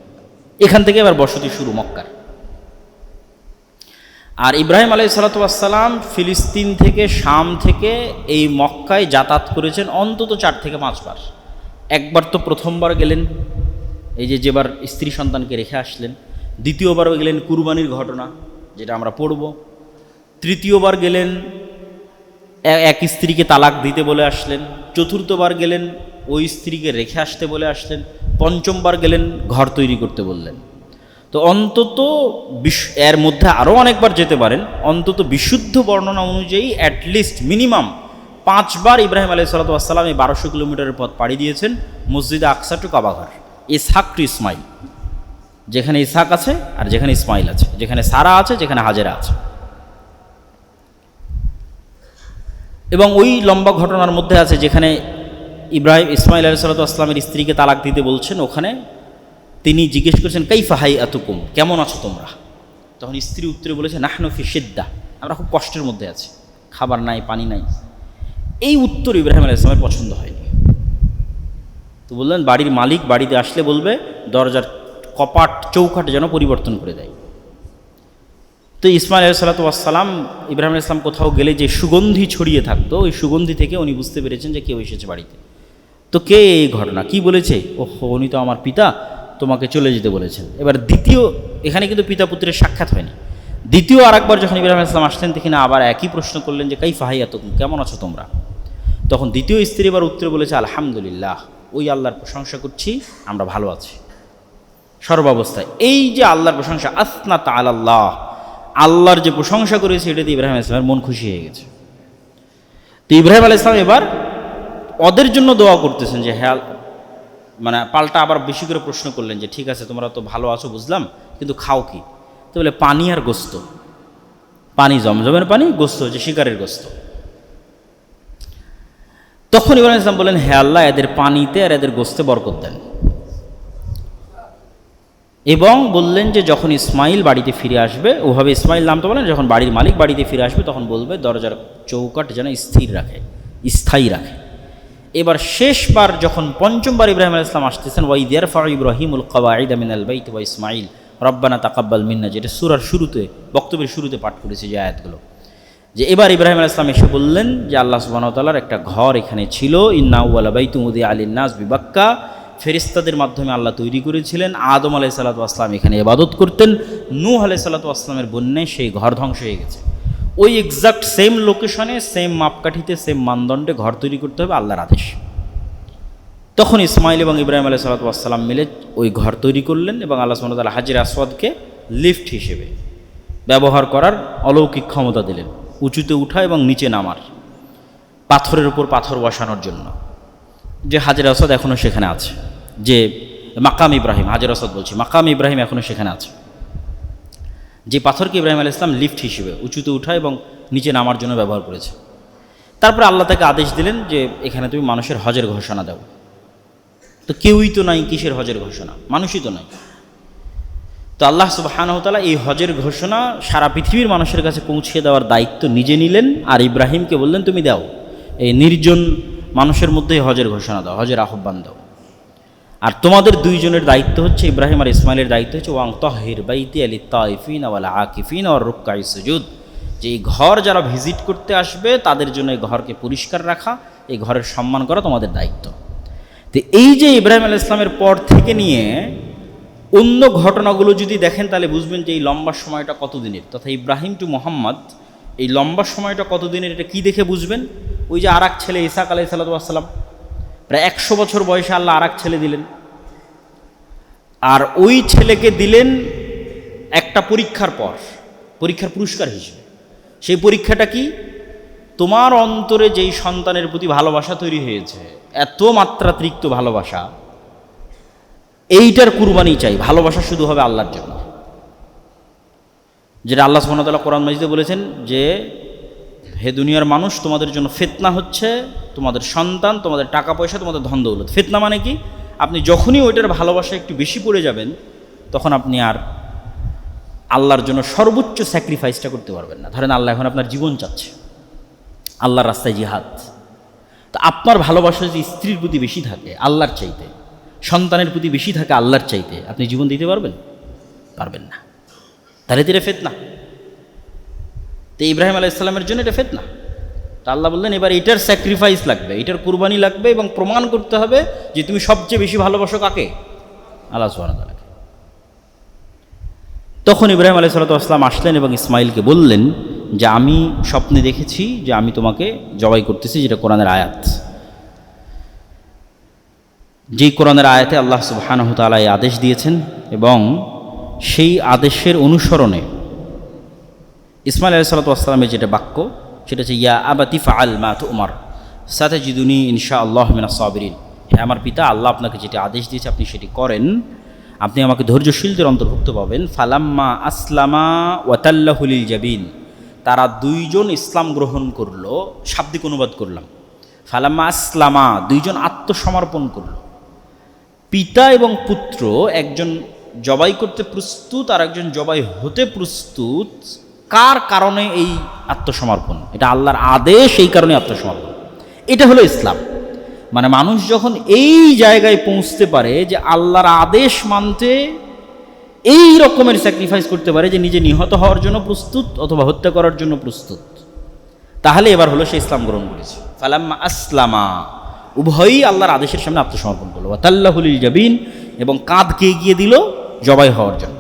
এখান থেকে এবার বসতি শুরু মক্কার। আর ইব্রাহিম আলাইহিসসালাম ফিলিস্তিন থেকে, শাম থেকে এই মক্কায় যাতায়াত করেছেন অন্তত 4 থেকে 5 বার। একবার তো প্রথমবার গেলেন এই যেবার স্ত্রী সন্তানকে রেখে আসলেন, দ্বিতীয়বার গেলেন কুরবানির ঘটনা যেটা আমরা পড়ব, তৃতীয়বার গেলেন এক স্ত্রীকে তালাক দিতে বলে আসলেন, চতুর্থবার গেলেন ওই স্ত্রীকে রেখে আসতে বলে আসলেন, পঞ্চমবার গেলেন ঘর তৈরি করতে বললেন। তো অন্তত এর মধ্যে আরও অনেকবার যেতে পারেন, অন্তত বিশুদ্ধ বর্ণনা অনুযায়ী অ্যাটলিস্ট মিনিমাম 5 বার ইব্রাহিম আলাইহিসসালাম এই 1200 কিলোমিটারের পথ পাড়ি দিয়েছেন মসজিদে আকসা টু কাবাঘর, ইসহাক টু ইসমাইল, যেখানে ইসহাক আছে আর যেখানে ইসমাইল আছে, যেখানে সারা আছে, যেখানে হাজেরা আছে। এবং ওই লম্বা ঘটনার মধ্যে আছে যেখানে ইসমাইল আলাইহিসসালামের স্ত্রীকে তালাক দিতে বলছেন, ওখানে তিনি জিজ্ঞেস করেছেন কাইফা হাইয়াতুকুম, কেমন আছো তোমরা? তখন স্ত্রী উত্তরে বলেছে নাহনু ফি শিদ্দা, আমরা খুব কষ্টের মধ্যে আছি, খাবার নাই, পানি নাই। এই উত্তর ইব্রাহিম আলাইহিস সালামের পছন্দ হয়নি। তো বললেন বাড়ির মালিক বাড়িতে আসলে বলবে দরজার কপাট চৌকাট যেন পরিবর্তন করে দেয়। তো ইসমাইল আলাইহিসসালাম ইব্রাহিম আলাইহিস সালাম কোথাও গেলে যে সুগন্ধি ছড়িয়ে থাকতো, ওই সুগন্ধি থেকে উনি বুঝতে পেরেছেন যে কেউ এসেছে বাড়িতে। তো কে এই ঘটনা কি বলেছে? ওহো, উনি তো আমার পিতা, তোমাকে চলে যেতে বলেছেন। এবার দ্বিতীয়, এখানে কিন্তু পিতা পুত্রের সাক্ষাৎ হয়নি। দ্বিতীয় আরেকবার যখন ইব্রাহিম আলাইহিস সালাম আসলেন, দেখি না আবার একই প্রশ্ন করলেন যে কাইফা হাইয়াতুকুম, কেমন আছো তোমরা? তখন দ্বিতীয় স্ত্রী এবার উত্তরে বলেছে আলহামদুলিল্লাহ, ওই আল্লাহর প্রশংসা করছি, আমরা ভালো আছি সর্বাবস্থায়। এই যে আল্লাহর প্রশংসা, আসনা তাআলাল্লাহ, আল্লাহর যে প্রশংসা করেছে, এটাতে ইব্রাহিম আলাইহিস সালামের মন খুশি হয়ে গেছে। তো ইব্রাহিম আলাইহিস সালাম এবার ওদের জন্য দোয়া করতেছেন যে হ্যাঁ, মানে পাল্টা আবার বেশি করে প্রশ্ন করলেন যে ঠিক আছে তোমরা তো ভালো আছো বুঝলাম, কিন্তু খাও কি? তো বলে পানি আর গোস্ত, পানি জমজমের পানি, গোস্ত হচ্ছে শিকারের গোস্ত। তখন ইব্রাহিম আলাইহিস সালাম বলেন হে আল্লাহ, এদের পানিতে আর এদের গোস্তে বরকত দেন। এবং বললেন যে যখন ইসমাইল বাড়িতে ফিরে আসবে, ওভাবে ইসমাইল নাম তো বলেন, যখন বাড়ির মালিক বাড়িতে ফিরে আসবে তখন বলবে দরজার চৌকাট যেন স্থায়ী রাখে। এবার শেষবার যখন পঞ্চমবার ইব্রাহিম আলাইহিস সালাম আসতেছেন, ওয়াইদ ইয়ারফাউ ইব্রাহিমুল কওয়াইদা মিনাল বাইতি ওয়া ইসমাইল রব্বানা তাকাব্বাল মিন্না, যেটা সূরার শুরুতে, বক্তব্যের শুরুতে পাঠ করেছে যে আয়াতগুলো, যে এবার ইব্রাহিম আলাইহিস সালাম এসে বললেন যে আল্লাহ সুবহানাহু ওয়া তাআলার একটা ঘর এখানে ছিল, ইন্না আউওয়ালা বাইতুম উযিআ লিন-নাস বিবাক্কা, ফেরেশতাদের মাধ্যমে আল্লাহ তৈরি করেছিলেন। আদম আলাইহিস সালাতু ওয়াস সালাম এখানে ইবাদত করতেন, নূহ আলাইহিস সালাতু ওয়াস সালামের বন্যায় সেই ঘর ধ্বংস হয়ে গেছে। ওই এক্সাক্ট সেম লোকেশনে, সেম মাপকাঠিতে, সেম মানদণ্ডে ঘর তৈরি করতে হবে আল্লাহর আদেশ। তখন ইসমাইল এবং ইব্রাহিম আলাইহিস সালাতু ওয়াস সালাম মিলে ওই ঘর তৈরি করলেন এবং আল্লাহ সুবহানাহু ওয়া তাআলা হাজরে আসওয়াদকে লিফট হিসেবে ব্যবহার করার অলৌকিক ক্ষমতা দিলেন, উঁচুতে উঠা এবং নিচে নামার, পাথরের উপর পাথর বসানোর জন্য। যে হাজরে আসওয়াদ এখনও সেখানে আছে, যে মাকাম ইব্রাহিম, হাজরে আসওয়াদ বলছি, মাকাম ইব্রাহিম এখনও সেখানে আছে, যে পাথরকে ইব্রাহিম আলাইহিস সালাম লিফট হিসেবে উঁচুতে উঠা এবং নিচে নামার জন্য ব্যবহার করেছে। তারপরে আল্লাহ তাকে আদেশ দিলেন যে এখানে তুমি মানুষের হজের ঘোষণা দাও। তো কেউই তো নাই, কিসের হজের ঘোষণা? মানুষই তো নাই। তো আল্লাহ সুবহানাহু ওয়া তাআলা এই হজের ঘোষণা সারা পৃথিবীর মানুষের কাছে পৌঁছে দেওয়ার দায়িত্ব নিজে নিলেন, আর ইব্রাহিমকে বললেন তুমি দাও, এই নির্জন মানুষের মধ্যে হজের ঘোষণা দাও, হজের আহ্বান দাও। আর তোমাদের দুইজনের দায়িত্ব হচ্ছে, ইব্রাহিম আর ইসমাইলের দায়িত্ব হচ্ছে ওয়াং তাহির বাইতি লিত-তাইফিনা ওয়াল আকিফিনা ওয়ার রুকআই সুজুদ, যে এই ঘর যারা ভিজিট করতে আসবে তাদের জন্য এই ঘরকে পরিষ্কার রাখা, এই ঘরের সম্মান করা তোমাদের দায়িত্ব। তো এই যে ইব্রাহিম আলাইহিস সালামের পর থেকে নিয়ে অন্য ঘটনাগুলো যদি দেখেন তাহলে বুঝবেন যে এই লম্বা সময়টা কতদিনের, তথা ইব্রাহিম টু মোহাম্মদ এই লম্বা সময়টা কতদিনের, এটা কি দেখে বুঝবেন? ওই যে আর এক ছেলে ইসাক আলাইহিস সালাম, প্রায় 100 বছর বয়সে আল্লাহ আর এক ছেলে দিলেন, আর ওই ছেলেকে দিলেন একটা পরীক্ষার পর, পরীক্ষার পুরস্কার হিসেবে। সেই পরীক্ষাটা কি? তোমার অন্তরে যেই সন্তানের প্রতি ভালোবাসা তৈরি হয়েছে, এত মাত্রাতিরিক্ত ভালোবাসা, এইটার কুরবানি চাই। ভালোবাসা শুধু হবে আল্লাহর জন্য, যেটা আল্লাহ সুবহানাহু ওয়া তাআলা কোরআন মাজিদে বলেছেন যে হে দুনিয়ার মানুষ, তোমাদের জন্য ফিতনা হচ্ছে তোমাদের সন্তান, তোমাদের টাকা পয়সা, তোমাদের ধন দৌলত। ফিতনা মানে কি? আপনি যখনই ওইটার ভালোবাসা একটু বেশি পড়ে যাবেন, তখন আপনি আর আল্লাহর জন্য সর্বোচ্চ স্যাক্রিফাইসটা করতে পারবেন না। ধরেন আল্লাহ এখন আপনার জীবন চাচ্ছে, আল্লাহর রাস্তায় জিহাদ, তো আপনার ভালোবাসা যদি স্ত্রীর প্রতি বেশি থাকে আল্লাহর চাইতে, সন্তানের প্রতি বেশি থাকে আল্লাহর চাইতে, আপনি জীবন দিতে পারবেন? পারবেন না। তাহলে এটা ফিতনা। তো ইব্রাহিম আলাইহিস সালামের জন্য এটা ফিতনা। তা আল্লাহ বললেন এবার এটার স্যাক্রিফাইস লাগবে, এটার কুরবানি লাগবে, এবং প্রমাণ করতে হবে যে তুমি সবচেয়ে বেশি ভালোবাসো কাকে? আল্লাহ সুবহানাহু ওয়া তাআলাকে। তখন ইব্রাহিম আলাইহিস সালাম আসলেন এবং ইসমাইলকে বললেন যে আমি স্বপ্নে দেখেছি যে আমি তোমাকে জবাই করতেছি, যেটা কোরআনের আয়াত। যেই কোরআনের আয়াতে আল্লাহ সুবহানাহু ওয়া তাআলা এই আদেশ দিয়েছেন, এবং সেই আদেশের অনুসরণে ইসমাইল আলাইহিস সালামের যেটা বাক্য, সেটা হচ্ছে ইয়া আবাতি ফাআল মা তু'মার সাতাজিদুনি ইনশাআল্লাহ মিনাস সাবিরিন। হ্যাঁ আমার পিতা, আল্লাহ আপনাকে যেটা আদেশ দিয়েছে আপনি সেটি করেন, আপনি আমাকে ধৈর্যশীলদের অন্তর্ভুক্ত পাবেন। ফালাম্মা আসলামা ওয়াতাল্লাহু লিল জাবিন, তারা দুইজন ইসলাম গ্রহণ করলো। শাব্দিক অনুবাদ করলাম, ফালাম্মা আসলামা, দুইজন আত্মসমর্পণ করলো। পিতা এবং পুত্র, একজন জবাই করতে প্রস্তুত আর একজন জবাই হতে প্রস্তুত। কার কারণে এই আত্মসমর্পণ? এটা আল্লাহর আদেশ, এই কারণে আত্মসমর্পণ। এটা হলো ইসলাম। মানে মানুষ যখন এই জায়গায় পৌঁছতে পারে যে আল্লাহর আদেশ মানতে এই রকমের স্যাক্রিফাইস করতে পারে যে নিজে নিহত হওয়ার জন্য প্রস্তুত অথবা হত্যা করার জন্য প্রস্তুত, তাহলে এবার হলো সে ইসলাম গ্রহণ করেছে। ফালাম্মা আসলামা, উভয়ই আল্লাহর আদেশের সামনে আত্মসমর্পণ করলো। ওয়াতাল্লাহু লিল জাবিন, এবং কাঁধকে এগিয়ে দিল জবাই হওয়ার জন্য।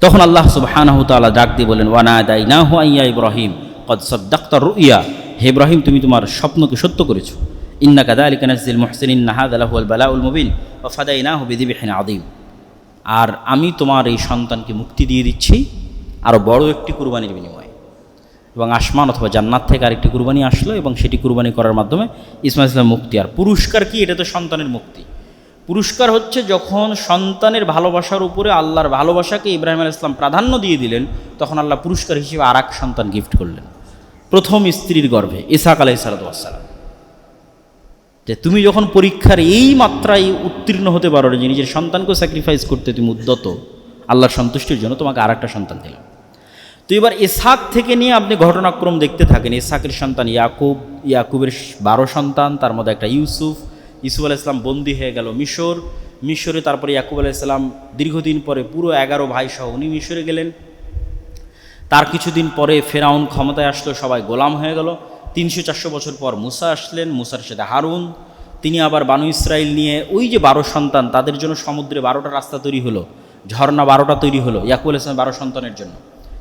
তখন আল্লাহ সুবহানাহু ওয়া তাআলা ডাক দিয়ে বলেন ওয়ানাদাইনাহু আইয়া ইব্রাহিম ক্বাদ সাদ্দাকতা রুইয়া, হে ইব্রাহিম তুমি তোমার স্বপ্নকে সত্য করেছো। ইন্নাকা যালিকা নাজজিল মুহসিনিন হাযা লাহুল বালাউল মুবিন ওয়া ফাদাইনাহু বিযিবহিন আযীম। আর আমি তোমার এই সন্তানকে মুক্তি দিয়ে দিচ্ছি আরও বড় একটি কুরবানির বিনিময়ে। এবং আসমান অথবা জান্নাত থেকে আরেকটি কুরবানি আসলো, এবং সেটি কুরবানি করার মাধ্যমে ইসমাঈল ইসলাম মুক্তি। আর পুরস্কার কি? এটা তো সন্তানের মুক্তি। পুরস্কার হচ্ছে যখন সন্তানের ভালোবাসার উপরে আল্লাহর ভালোবাসাকে ইব্রাহিম আলাইহিস সালাম প্রাধান্য দিয়ে দিলেন, তখন আল্লাহ পুরস্কার হিসেবে আর এক সন্তান গিফট করলেন প্রথম স্ত্রীর গর্ভে, ইসহাক আলাইহিস সালাম। যে তুমি যখন পরীক্ষার এই মাত্রায় উত্তীর্ণ হতে পারো যে নিজের সন্তানকেও স্যাক্রিফাইস করতে তুমি উদ্যত আল্লাহর সন্তুষ্টির জন্য, তোমাকে আর একটা সন্তান দিলাম। তো এবার ইসহাক থেকে নিয়ে আপনি ঘটনাক্রম দেখতে থাকেন। ইসহাকের সন্তান ইয়াকুব, ইয়াকুবের 12 সন্তান, তার মধ্যে একটা ইউসুফ আলাইহিস সালাম বন্দী হয়ে গেল মিশরে। তারপরে ইয়াকুব আলাইহিস সালাম দীর্ঘদিন পরে পুরো 11 ভাই সহ উনি মিশরে গেলেন। তার কিছুদিন পরে ফেরাউন ক্ষমতায় আসলো, সবাই গোলাম হয়ে গেল। 300-400 বছর পর মুসা আসলেন, মুসার সাথে হারুন। তিনি আবার বানু ইসরাইল নিয়ে ওই যে 12 সন্তান, তাদের জন্য সমুদ্রে 12টা রাস্তা তৈরি হলো, ঝর্ণা 12টা তৈরি হলো ইয়াকুব আলাইহিস সালামের 12 সন্তানের জন্য।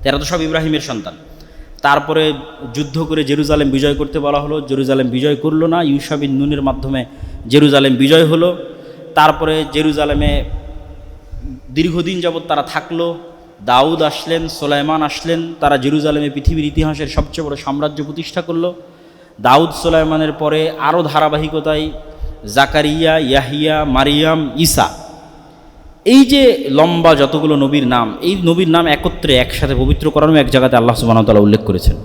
এরা তো সব ইব্রাহিমের সন্তান। তারপরে যুদ্ধ করে জেরুজালেম বিজয় করতে বলা হলো, জেরুজালেম বিজয় করলো না, ইউশা বিন নুনের মাধ্যমে জেরুজালেম বিজয় হলো। তারপরে জেরুজালেমে দীর্ঘদিন যাবৎ তারা থাকলো। দাউদ আসলেন, সুলাইমান আসলেন, তারা জেরুজালেমে পৃথিবীর ইতিহাসের সবচেয়ে বড় সাম্রাজ্য প্রতিষ্ঠা করলো। দাউদ সুলাইমানের পরে আরও ধারাবাহিকতায় জাকারিয়া, ইয়াহিয়া, মারিয়াম, ঈসা, এই যে লম্বা যতগুলো নবীর নাম, এই নবীর নাম একত্রে একসাথে পবিত্র করানো এক জায়গাতে আল্লাহ সুবহানাহু ওয়া তাআলা উল্লেখ করেছেন।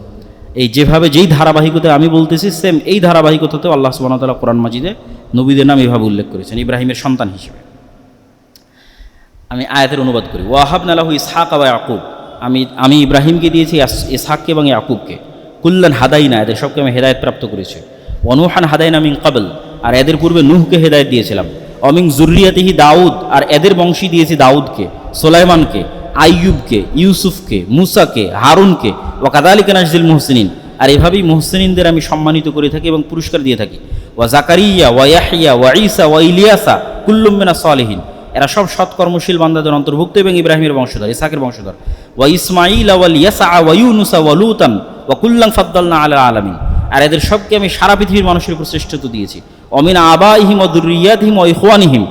এই যেভাবে যেই ধারাবাহিকতায় আমি বলতেছি, সেম এই ধারাবাহিকতাতেও আল্লাহ সুবহানাহু ওয়া তাআলা কোরআন মাজিদে নবীদের নাম এইভাবে উল্লেখ করেছেন ইব্রাহিমের সন্তান হিসেবে। আমি আয়াতের অনুবাদ করি। ওয়াহাবনা লাহু ইসহাক ওয়া ইয়াকুব, আমি ইব্রাহিমকে দিয়েছি ইসহাককে এবং ইয়াকুবকে। কুল্লান হাদাইনা, এদের সবকে আমি হেদায়েত প্রাপ্ত করেছি। ওয়া নূহান হাদাইনা মিন ক্বাবল, আর এদের পূর্বে নূহকে হেদায়েত দিয়েছিলাম। অমিন জুররিয়াতিহি দাউদ, আর এদের বংশী দিয়েছি দাউদকে, সুলাইমানকে, আইয়ুবকে, ইউসুফকে, মুসাকে, হারুনকে। ওয়া কাযালিকা নাজজিল মুহসিনিন, আর এভাবেই মুহসিনিনদের আমি সম্মানিত করে থাকি এবং পুরস্কার দিয়ে থাকি। ওয়া জাকারিয়া ওয়া ইয়াহইয়া ওয়া ঈসা ওয়া ইলিয়াসা কুল্লুম মিনাস সালিহিন, এরা সব সৎকর্মশীল বান্দাদের অন্তর্ভুক্ত এবং ইব্রাহিমের বংশধর, ইসহাকের বংশধর। ওয়া ইসমাঈল ওয়া ইয়াসা ওয়া ইউনুসা ওয়া লূতান ওয়া কুল্লান ফাদ্দালনা আলা আলামিন, আর এদের সবকে আমি সারা পৃথিবীর মানুষের উপর শ্রেষ্ঠত্ব দিয়েছি। অমিন আবাইহিম ওয়া দুররিয়াতিহিম ওয়া ইখওয়ানিহিম,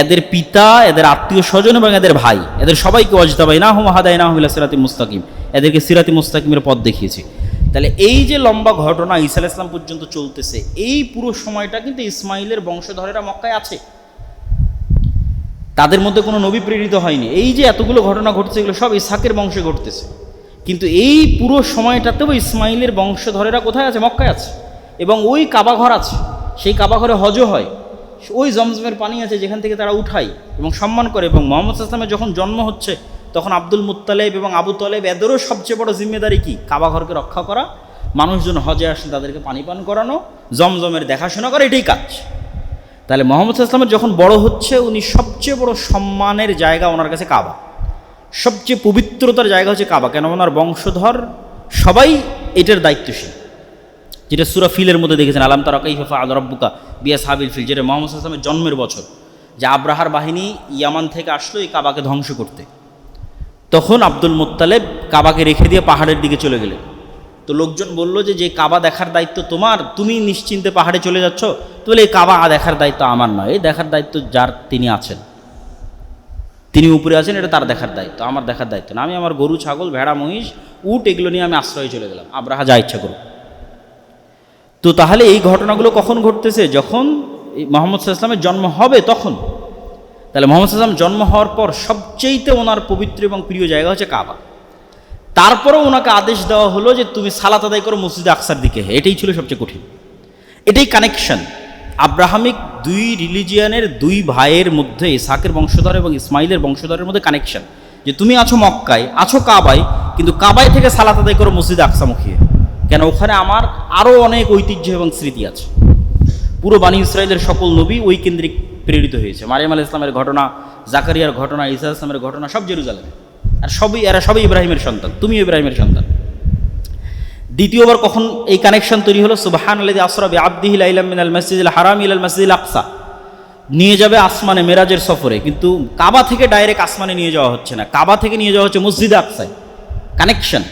এদের পিতা, এদের আত্মীয় স্বজন এবং এদের ভাই, এদের সবাইকে ওয়াজতাবাইনাহুম ওয়া হাদাইনাহুম ইলা সিরাতিম মুস্তাকিম, এদেরকে সিরাতি মুস্তাকিমের পথ দেখিয়েছি। তাহলে এই যে লম্বা ঘটনা ঈসা আলাইহিস সালাম পর্যন্ত চলতেছে, এই পুরো সময়টা কিন্তু ইসমাইলের বংশধরেরা মক্কায় আছে, তাদের মধ্যে কোনো নবী প্রেরিত হয়নি। এই যে এতগুলো ঘটনা ঘটছে, এগুলো সব ইসহাকের বংশে ঘটতেছে। কিন্তু এই পুরো সময়টাতেও ইসমাইলের বংশধরেরা কোথায় আছে? মক্কায় আছে। এবং ওই কাবাঘর আছে, সেই কাবাঘরে হজও হয়, ওই জমজমের পানি আছে যেখান থেকে তারা উঠায় এবং সম্মান করে। এবং মুহাম্মদ সাল্লাল্লাহু আলাইহি ওয়াসাল্লামের যখন জন্ম হচ্ছে, তখন আব্দুল মুত্তালিব এবং আবু তালেব, এদেরও সবচেয়ে বড় জিম্মেদারি কি? কাবাঘরকে রক্ষা করা, মানুষজন হজে আসলে তাদেরকে পানি পান করানো, জমজমের দেখাশোনা করা, এটাই কাজ। তাহলে মুহাম্মদ সাল্লাল্লাহু আলাইহি ওয়াসাল্লাম যখন বড় হচ্ছে, উনি সবচেয়ে বড় সম্মানের জায়গা ওনার কাছে কাবা, সবচেয়ে পবিত্রতার জায়গা হচ্ছে কাবা। কেন? ওনার বংশধর সবাই এটার দায়িত্বশীল, যেটা সূরা ফিলের মধ্যে দেখেছেন, আলাম তারা কাইফা ফাআলা রাব্বুকা বিআসহাবিল ফিল, যেটা মুহাম্মদ সাল্লাল্লাহু আলাইহি ওয়াসাল্লামের জন্মের বছর, যে আব্রাহার বাহিনী ইয়ামান থেকে আসলো এই কাবাকে ধ্বংস করতে। তখন আব্দুল মুত্তালেব কাবাকে রেখে দিয়ে পাহাড়ের দিকে চলে গেলেন। তো লোকজন বলল যে কাবা দেখার দায়িত্ব তোমার, তুমি নিশ্চিন্তে পাহাড়ে চলে যাচ্ছ। তো বলে এই কাবা দেখার দায়িত্ব আমার নয়, এই দেখার দায়িত্ব যার তিনি আছেন, তিনি উপরে আছেন, এটা তার দেখার দায়িত্ব, আমার দেখার দায়িত্ব না। আমি আমার গরু, ছাগল, ভেড়া, মহিষ, উট এগুলো নিয়ে আমি আশ্রয়ে চলে গেলাম, আব্রাহা যা ইচ্ছা করুক। তো তাহলে এই ঘটনাগুলো কখন ঘটতেছে? যখন মুহাম্মদ সাল্লাল্লাহু আলাইহি ওয়াসাল্লামের জন্ম হবে তখন। তাহলে মুহাম্মদ সাল্লাল্লাহু আলাইহি ওয়াসাল্লাম জন্ম হওয়ার পর সবচেয়েতে ওনার পবিত্র এবং প্রিয় জায়গা হচ্ছে কাবা। তারপরেও ওনাকে আদেশ দেওয়া হলো যে তুমি সালাত আদায় করো মসজিদে আকসার দিকে। এটাই ছিল সবচেয়ে কঠিন, এটাই কানেকশন আব্রাহামিক দুই রিলিজিয়ানের দুই ভাইয়ের মধ্যে, ইসহাকের বংশধর এবং ইসমাইলের বংশধরের মধ্যে কানেকশন, যে তুমি আছো মক্কায়, আছো কাবায়, কিন্তু কাবায় থেকে সালাত আদায় করো মসজিদে আকসামুখী। কেন? ওখানে আমার আরও অনেক ঐতিহ্য এবং স্মৃতি আছে। পুরো বানী ইসরায়েলের সকল নবী ওই কেন্দ্রিক প্রেরিত হয়েছে। মারিয়াম আলাইহিস সালামের ঘটনা, জাকারিয়ার ঘটনা, ঈসা আলাইহিস সালামের ঘটনা সব জেরুজালেমে। আর এরা সবই ইব্রাহিমের সন্তান, তুমিও ইব্রাহিমের সন্তান। দ্বিতীয়বার কখন এই কানেকশন তৈরি হলো? সুবহানাল্লাযী আসরা বিআবদিহি লাইলাম মিনাল মাসজিদিল হারাম ইলাল মাসজিদিল আকসা, নিয়ে যাবে আসমানে মেরাজের সফরে, কিন্তু কাবা থেকে ডাইরেক্ট আসমানে নিয়ে যাওয়া হচ্ছে না, কাবা থেকে নিয়ে যাওয়া হচ্ছে মসজিদে আকসায়। কানেকশন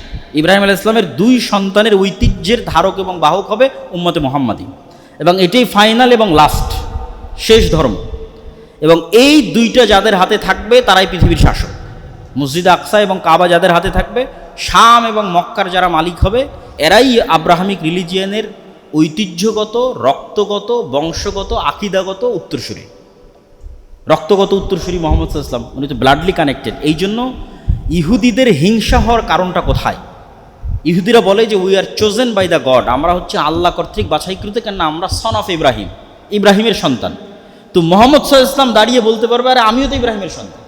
ইব্রাহিম আলাইহিস সালামের দুই সন্তানের ঐতিহ্যের ধারক এবং বাহক হবে উম্মতে মুহাম্মাদী, এবং এটাই ফাইনাল এবং লাস্ট, শেষ ধর্ম। এবং এই দুইটা যাদের হাতে থাকবে তারাই পৃথিবীর শাসক। মসজিদ আকসা এবং কাবা যাদের হাতে থাকবে, শাম এবং মক্কার যারা মালিক হবে, এরাই আব্রাহামিক রিলিজিয়ানের ঐতিহ্যগত, রক্তগত, বংশগত, আকিদাগত উত্তরসূরি। রক্তগত উত্তরসূরি মুহাম্মদ সাল্লাল্লাহু আলাইহি ওয়াসাল্লাম, উনি তো ব্লাডলি কানেক্টেড। এই জন্য ইহুদিদের হিংসা হওয়ার কারণটা কোথায়? ইহুদিরা বলে যে we are chosen by the God, আমরা হচ্ছে আল্লাহ কর্তৃক বাছাইকৃত, কেন আমরা সন অফ ইব্রাহিম, ইব্রাহিমের সন্তান। তো মুহাম্মদ সাল্লাল্লাহু আলাইহি ওয়াসাল্লাম দাঁড়িয়ে বলতে পারবে আরে আমিও তো ইব্রাহিমের সন্তান।